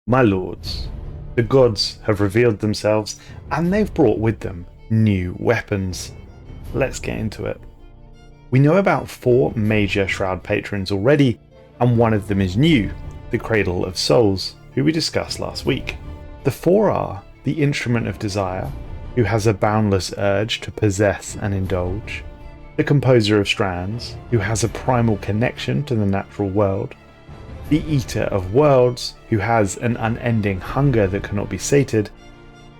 My lords, the gods have revealed themselves and they've brought with them new weapons. Let's get into it. We know about 4 major Shroud patrons already, and one of them is new, the Cradle of Souls, who we discussed last week. The 4 are the Instrument of Desire, who has a boundless urge to possess and indulge, the Composer of Strands, who has a primal connection to the natural world, the Eater of Worlds, who has an unending hunger that cannot be sated,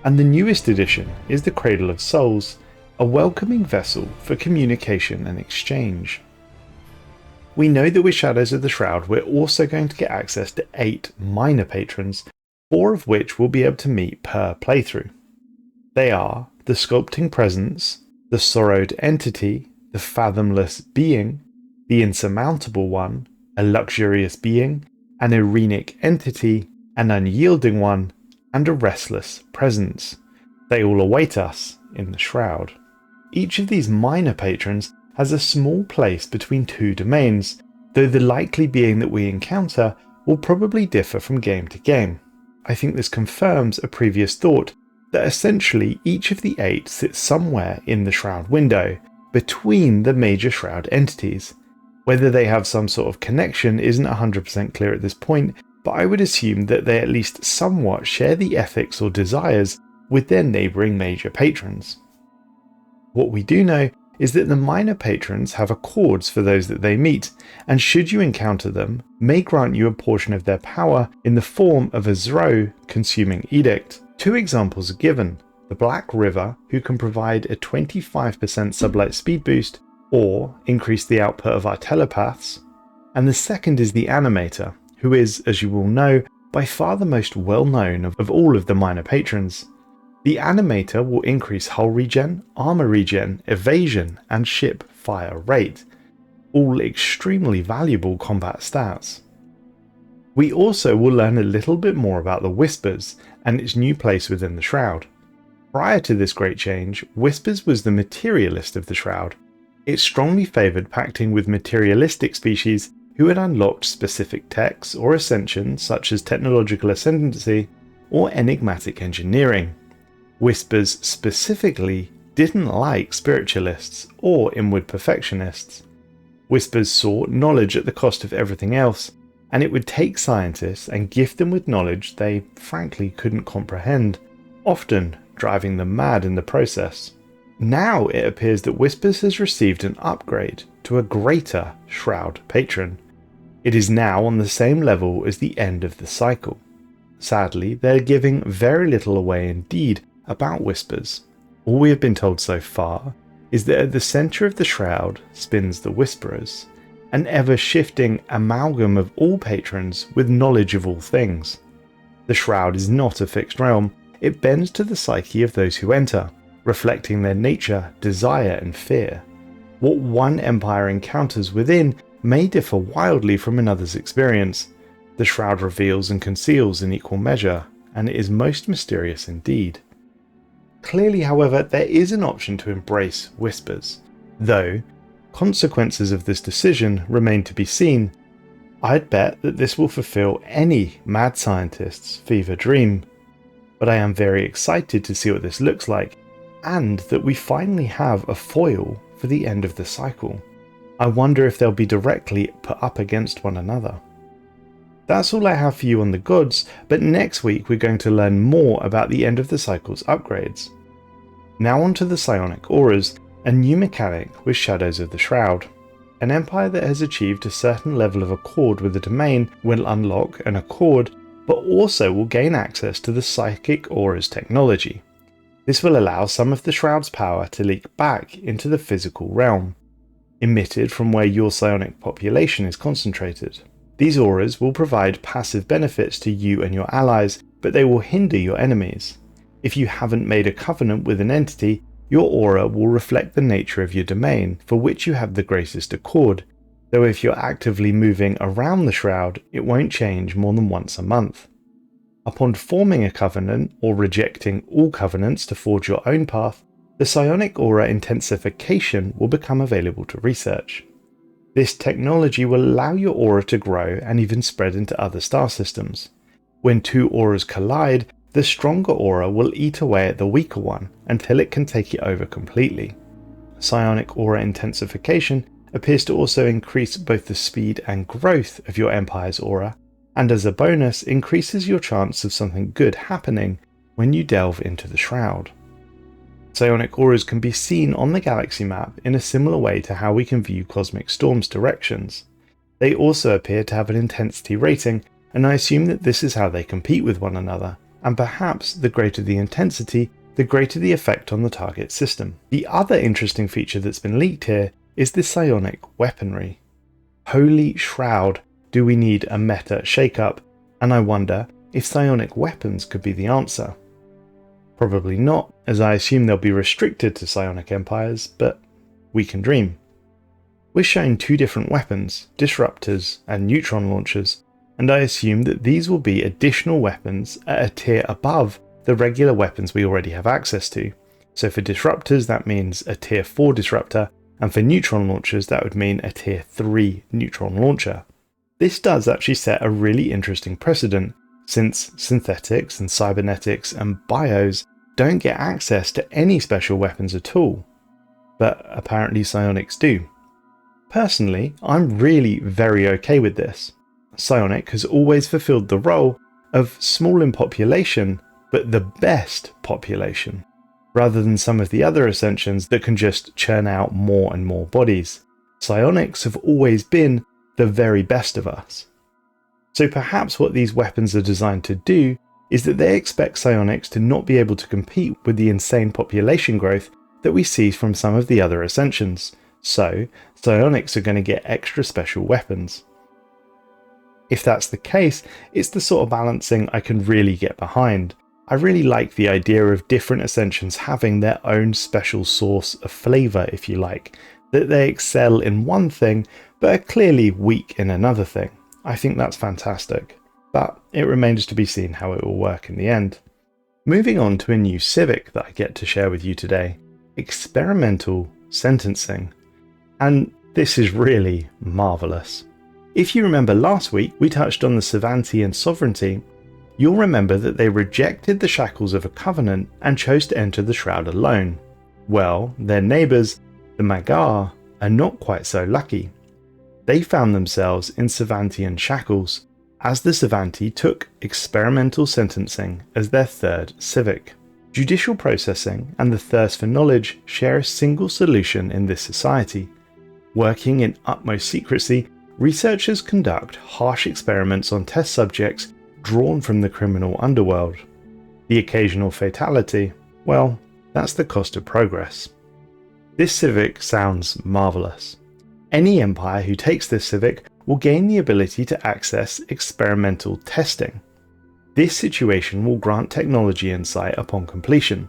and the newest addition is the Cradle of Souls, a welcoming vessel for communication and exchange. We know that with Shadows of the Shroud we're also going to get access to 8 minor patrons, 4 of which we'll be able to meet per playthrough. They are the Sculpting Presence, the Sorrowed Entity, the Fathomless Being, the Insurmountable One, a Luxurious Being, an Irenic Entity, an Unyielding One, and a Restless Presence. They all await us in the Shroud. Each of these minor patrons has a small place between 2 domains, though the likely being that we encounter will probably differ from game to game. I think this confirms a previous thought that essentially each of the 8 sits somewhere in the Shroud window, between the major Shroud entities. Whether they have some sort of connection isn't 100% clear at this point, but I would assume that they at least somewhat share the ethics or desires with their neighbouring major patrons. What we do know is that the minor patrons have accords for those that they meet, and should you encounter them, may grant you a portion of their power in the form of a Zrow consuming edict. 2 examples are given: the Black River, who can provide a 25% sublight speed boost, or increase the output of our telepaths, and the second is the Animator, who is, as you all know, by far the most well known of all of the minor patrons. The Animator will increase hull regen, armor regen, evasion, and ship fire rate, all extremely valuable combat stats. We also will learn a little bit more about the Whispers and its new place within the Shroud. Prior to this great change, Whispers was the materialist of the Shroud. It strongly favoured pacting with materialistic species who had unlocked specific techs or ascensions such as technological ascendancy or enigmatic engineering. Whispers specifically didn't like spiritualists or inward perfectionists. Whispers sought knowledge at the cost of everything else, and it would take scientists and gift them with knowledge they frankly couldn't comprehend, often driving them mad in the process. Now it appears that Whispers has received an upgrade to a greater Shroud patron. It is now on the same level as the end of the cycle. Sadly, they're giving very little away indeed about Whispers. All we have been told so far is that at the centre of the Shroud spins the Whisperers, an ever-shifting amalgam of all patrons with knowledge of all things. The Shroud is not a fixed realm, it bends to the psyche of those who enter, reflecting their nature, desire and fear. What one empire encounters within may differ wildly from another's experience. The Shroud reveals and conceals in equal measure, and it is most mysterious indeed. Clearly, however, there is an option to embrace Whispers, though consequences of this decision remain to be seen. I'd bet that this will fulfill any mad scientist's fever dream, but I am very excited to see what this looks like, and that we finally have a foil for the end of the cycle. I wonder if they'll be directly put up against one another. That's all I have for you on the gods, but next week we're going to learn more about the end of the cycle's upgrades. Now on to the Psionic Auras, a new mechanic with Shadows of the Shroud. An empire that has achieved a certain level of accord with the domain will unlock an accord, but also will gain access to the Psychic Auras technology. This will allow some of the Shroud's power to leak back into the physical realm, emitted from where your psionic population is concentrated. These auras will provide passive benefits to you and your allies, but they will hinder your enemies. If you haven't made a covenant with an entity, your aura will reflect the nature of your domain, for which you have the greatest accord, though if you're actively moving around the Shroud, it won't change more than once a month. Upon forming a covenant, or rejecting all covenants to forge your own path, the psionic aura intensification will become available to research. This technology will allow your aura to grow and even spread into other star systems. When two auras collide, the stronger aura will eat away at the weaker one until it can take it over completely. Psionic aura intensification appears to also increase both the speed and growth of your Empire's aura, and as a bonus increases your chance of something good happening when you delve into the Shroud. Psionic auras can be seen on the galaxy map in a similar way to how we can view cosmic storms' directions. They also appear to have an intensity rating, and I assume that this is how they compete with one another, and perhaps the greater the intensity, the greater the effect on the target system. The other interesting feature that's been leaked here is the psionic weaponry. Holy Shroud, do we need a meta shakeup? And I wonder if psionic weapons could be the answer. Probably not, as I assume they'll be restricted to psionic empires, but we can dream. We're shown two different weapons, disruptors and neutron launchers, and I assume that these will be additional weapons at a tier above the regular weapons we already have access to. So for disruptors that means a tier 4 disruptor, and for neutron launchers that would mean a tier 3 neutron launcher. This does actually set a really interesting precedent, since synthetics and cybernetics and bios don't get access to any special weapons at all, but apparently psionics do. Personally, I'm really very okay with this. Psionic has always fulfilled the role of small in population, but the best population, rather than some of the other ascensions that can just churn out more and more bodies. Psionics have always been the very best of us. So perhaps what these weapons are designed to do is that they expect psionics to not be able to compete with the insane population growth that we see from some of the other ascensions. So psionics are going to get extra special weapons. If that's the case, it's the sort of balancing I can really get behind. I really like the idea of different ascensions having their own special source of flavour, if you like, that they excel in one thing but are clearly weak in another thing. I think that's fantastic, but it remains to be seen how it will work in the end. Moving on to a new Civic that I get to share with you today, experimental sentencing. And this is really marvellous. If you remember last week we touched on the Savanti and Sovereignty, you'll remember that they rejected the shackles of a covenant and chose to enter the Shroud alone. Well, their neighbours, the Magar, are not quite so lucky. They found themselves in Savantian shackles, as the Savanti took experimental sentencing as their third civic. Judicial processing and the thirst for knowledge share a single solution in this society. Working in utmost secrecy, researchers conduct harsh experiments on test subjects drawn from the criminal underworld. The occasional fatality, well, that's the cost of progress. This civic sounds marvellous. Any empire who takes this civic will gain the ability to access experimental testing. This situation will grant technology insight upon completion.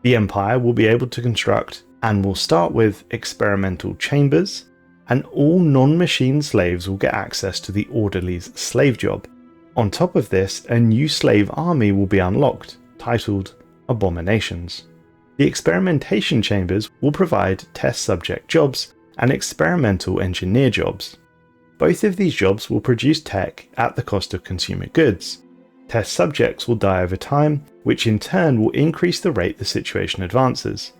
The empire will be able to construct, and will start with, experimental chambers, and all non-machine slaves will get access to the orderly's slave job. On top of this, a new slave army will be unlocked, titled Abominations. The experimentation chambers will provide test subject jobs and experimental engineer jobs. Both of these jobs will produce tech at the cost of consumer goods. Test subjects will die over time, which in turn will increase the rate the situation advances.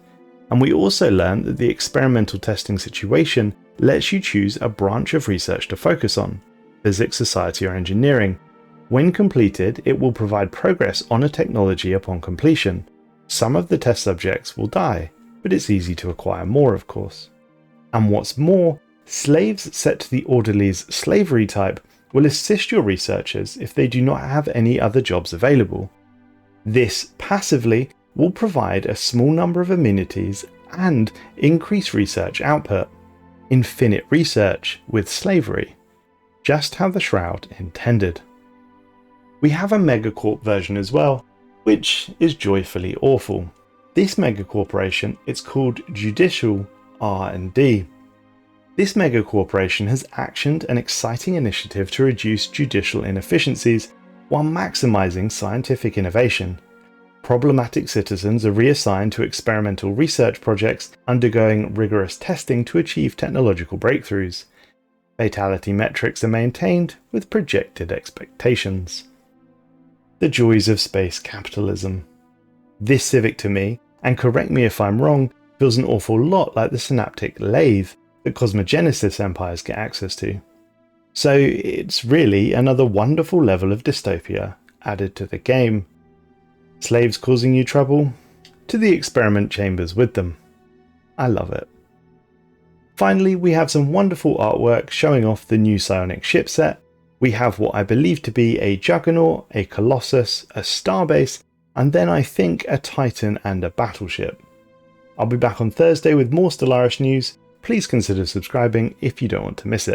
And we also learn that the experimental testing situation lets you choose a branch of research to focus on, physics, society, or engineering. When completed, it will provide progress on a technology upon completion. Some of the test subjects will die, but it's easy to acquire more, of course. And what's more, slaves set to the orderly's slavery type will assist your researchers if they do not have any other jobs available. This passively will provide a small number of amenities and increase research output. Infinite research with slavery. Just how the Shroud intended. We have a megacorp version as well, which is joyfully awful. This megacorporation is called Judicial R&D. This megacorporation has actioned an exciting initiative to reduce judicial inefficiencies while maximizing scientific innovation. Problematic citizens are reassigned to experimental research projects undergoing rigorous testing to achieve technological breakthroughs. Fatality metrics are maintained with projected expectations. The joys of space capitalism. This Civic to me, and correct me if I'm wrong, feels an awful lot like the synaptic lathe that Cosmogenesis empires get access to. So it's really another wonderful level of dystopia added to the game. Slaves causing you trouble? To the experiment chambers with them. I love it. Finally, we have some wonderful artwork showing off the new Psionic ship set. We have what I believe to be a Juggernaut, a Colossus, a Starbase, and then I think a Titan and a battleship. I'll be back on Thursday with more Stellaris news. Please consider subscribing if you don't want to miss it.